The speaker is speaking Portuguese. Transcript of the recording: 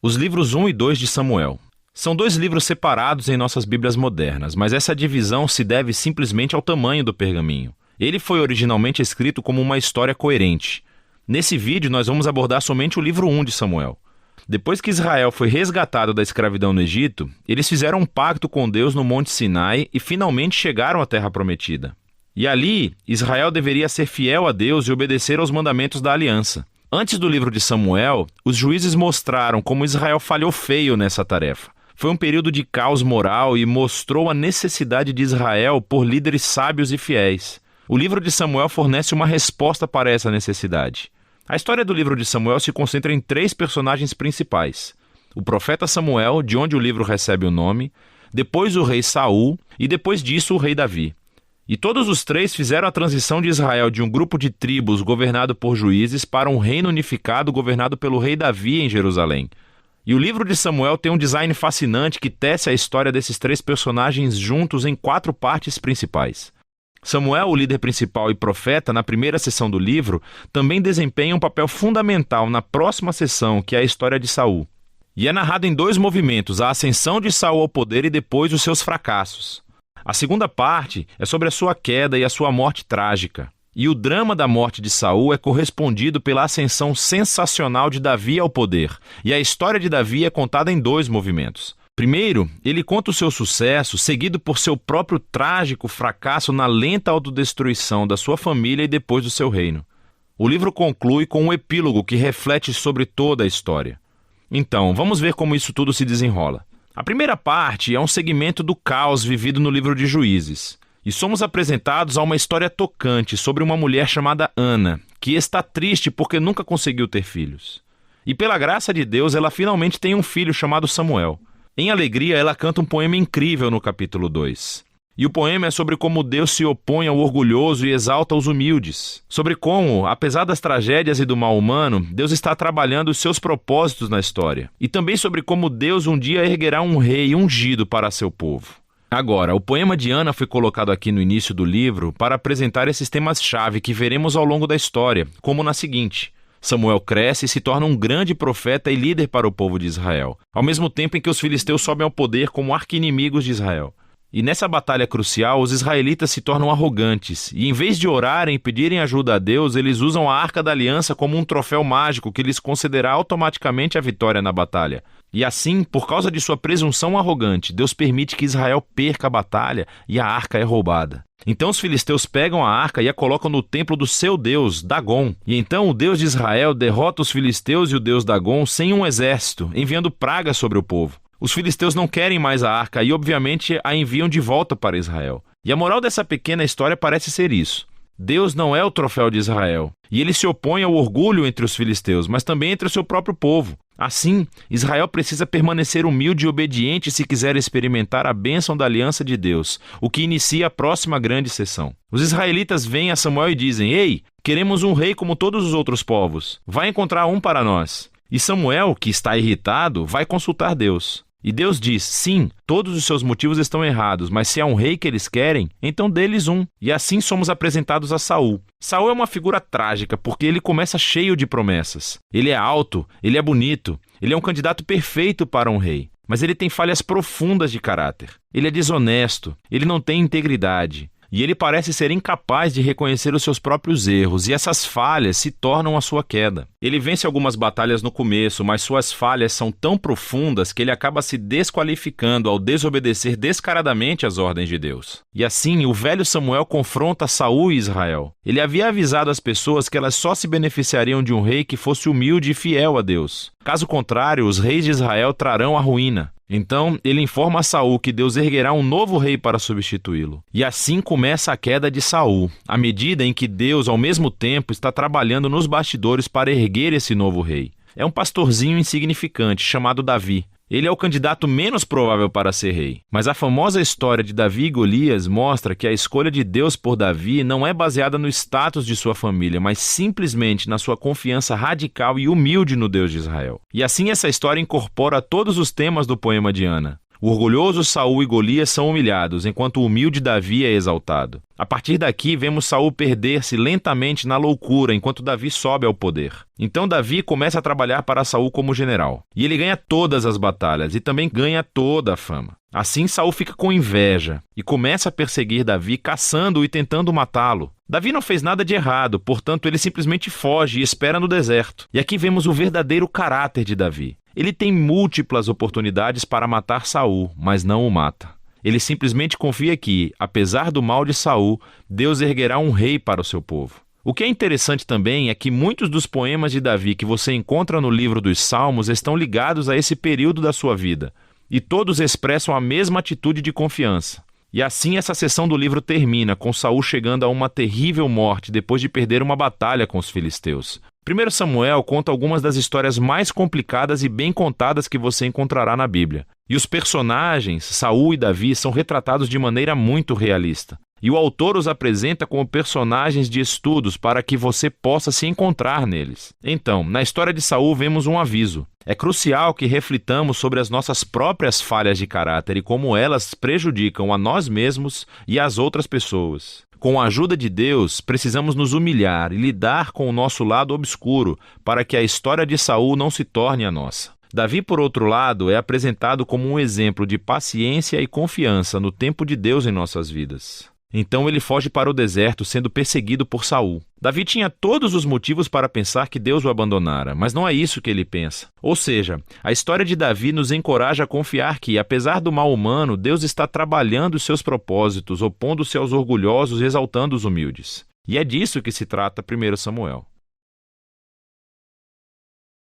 Os livros 1 e 2 de Samuel. São dois livros separados em nossas Bíblias modernas, mas essa divisão se deve simplesmente ao tamanho do pergaminho. Ele foi originalmente escrito como uma história coerente. Nesse vídeo, nós vamos abordar somente o livro 1 de Samuel. Depois que Israel foi resgatado da escravidão no Egito, eles fizeram um pacto com Deus no Monte Sinai e finalmente chegaram à Terra Prometida. E ali, Israel deveria ser fiel a Deus e obedecer aos mandamentos da aliança. Antes do livro de Samuel, os juízes mostraram como Israel falhou feio nessa tarefa. Foi um período de caos moral e mostrou a necessidade de Israel por líderes sábios e fiéis. O livro de Samuel fornece uma resposta para essa necessidade. A história do livro de Samuel se concentra em 3 personagens principais: o profeta Samuel, de onde o livro recebe o nome, depois o rei Saul e depois disso o rei Davi. E todos os 3 fizeram a transição de Israel de um grupo de tribos governado por juízes para um reino unificado governado pelo rei Davi em Jerusalém. E o livro de Samuel tem um design fascinante que tece a história desses 3 personagens juntos em 4 partes principais. Samuel, o líder principal e profeta, na primeira seção do livro, também desempenha um papel fundamental na próxima seção, que é a história de Saul. E é narrado em 2 movimentos, a ascensão de Saul ao poder e depois os seus fracassos. A segunda parte é sobre a sua queda e a sua morte trágica. E o drama da morte de Saul é correspondido pela ascensão sensacional de Davi ao poder. E a história de Davi é contada em 2 movimentos. Primeiro, ele conta o seu sucesso, seguido por seu próprio trágico fracasso na lenta autodestruição da sua família e depois do seu reino. O livro conclui com um epílogo que reflete sobre toda a história. Então, vamos ver como isso tudo se desenrola. A primeira parte é um segmento do caos vivido no livro de Juízes. E somos apresentados a uma história tocante sobre uma mulher chamada Ana, que está triste porque nunca conseguiu ter filhos. E pela graça de Deus, ela finalmente tem um filho chamado Samuel. Em alegria, ela canta um poema incrível no capítulo 2. E o poema é sobre como Deus se opõe ao orgulhoso e exalta os humildes. Sobre como, apesar das tragédias e do mal humano, Deus está trabalhando os seus propósitos na história. E também sobre como Deus um dia erguerá um rei ungido para seu povo. Agora, o poema de Ana foi colocado aqui no início do livro para apresentar esses temas-chave que veremos ao longo da história, como na seguinte: Samuel cresce e se torna um grande profeta e líder para o povo de Israel, ao mesmo tempo em que os filisteus sobem ao poder como arqui-inimigos de Israel. E nessa batalha crucial, os israelitas se tornam arrogantes, e em vez de orarem e pedirem ajuda a Deus, eles usam a Arca da Aliança como um troféu mágico que lhes concederá automaticamente a vitória na batalha. E assim, por causa de sua presunção arrogante, Deus permite que Israel perca a batalha e a arca é roubada. Então os filisteus pegam a arca e a colocam no templo do seu deus, Dagon. E então o Deus de Israel derrota os filisteus e o deus Dagon sem um exército, enviando pragas sobre o povo. Os filisteus não querem mais a arca e, obviamente, a enviam de volta para Israel. E a moral dessa pequena história parece ser isso: Deus não é o troféu de Israel, e ele se opõe ao orgulho entre os filisteus, mas também entre o seu próprio povo. Assim, Israel precisa permanecer humilde e obediente se quiser experimentar a bênção da aliança de Deus, o que inicia a próxima grande sessão. Os israelitas vêm a Samuel e dizem: Ei, queremos um rei como todos os outros povos. Vai encontrar um para nós. E Samuel, que está irritado, vai consultar Deus. E Deus diz: sim, todos os seus motivos estão errados, mas se há um rei que eles querem, então dê-lhes um. E assim somos apresentados a Saul. Saul é uma figura trágica porque ele começa cheio de promessas. Ele é alto, ele é bonito, ele é um candidato perfeito para um rei. Mas ele tem falhas profundas de caráter. Ele é desonesto, ele não tem integridade. E ele parece ser incapaz de reconhecer os seus próprios erros, e essas falhas se tornam a sua queda. Ele vence algumas batalhas no começo, mas suas falhas são tão profundas que ele acaba se desqualificando ao desobedecer descaradamente às ordens de Deus. E assim, o velho Samuel confronta Saul e Israel. Ele havia avisado as pessoas que elas só se beneficiariam de um rei que fosse humilde e fiel a Deus. Caso contrário, os reis de Israel trarão a ruína. Então, ele informa a Saul que Deus erguerá um novo rei para substituí-lo. E assim começa a queda de Saul, à medida em que Deus, ao mesmo tempo, está trabalhando nos bastidores para erguer esse novo rei. É um pastorzinho insignificante, chamado Davi. Ele é o candidato menos provável para ser rei. Mas a famosa história de Davi e Golias mostra que a escolha de Deus por Davi não é baseada no status de sua família, mas simplesmente na sua confiança radical e humilde no Deus de Israel. E assim essa história incorpora todos os temas do poema de Ana. O orgulhoso Saul e Golias são humilhados, enquanto o humilde Davi é exaltado. A partir daqui, vemos Saul perder-se lentamente na loucura enquanto Davi sobe ao poder. Então Davi começa a trabalhar para Saul como general. E ele ganha todas as batalhas e também ganha toda a fama. Assim, Saul fica com inveja e começa a perseguir Davi, caçando-o e tentando matá-lo. Davi não fez nada de errado, portanto ele simplesmente foge e espera no deserto. E aqui vemos o verdadeiro caráter de Davi. Ele tem múltiplas oportunidades para matar Saul, mas não o mata. Ele simplesmente confia que, apesar do mal de Saul, Deus erguerá um rei para o seu povo. O que é interessante também é que muitos dos poemas de Davi que você encontra no livro dos Salmos estão ligados a esse período da sua vida, e todos expressam a mesma atitude de confiança. E assim essa seção do livro termina, com Saul chegando a uma terrível morte depois de perder uma batalha com os filisteus. 1 Samuel conta algumas das histórias mais complicadas e bem contadas que você encontrará na Bíblia. E os personagens, Saul e Davi, são retratados de maneira muito realista. E o autor os apresenta como personagens de estudos para que você possa se encontrar neles. Então, na história de Saul vemos um aviso. É crucial que reflitamos sobre as nossas próprias falhas de caráter e como elas prejudicam a nós mesmos e às outras pessoas. Com a ajuda de Deus, precisamos nos humilhar e lidar com o nosso lado obscuro para que a história de Saul não se torne a nossa. Davi, por outro lado, é apresentado como um exemplo de paciência e confiança no tempo de Deus em nossas vidas. Então ele foge para o deserto, sendo perseguido por Saul. Davi tinha todos os motivos para pensar que Deus o abandonara, mas não é isso que ele pensa. Ou seja, a história de Davi nos encoraja a confiar que, apesar do mal humano, Deus está trabalhando os seus propósitos, opondo-se aos orgulhosos e exaltando os humildes. E é disso que se trata 1 Samuel.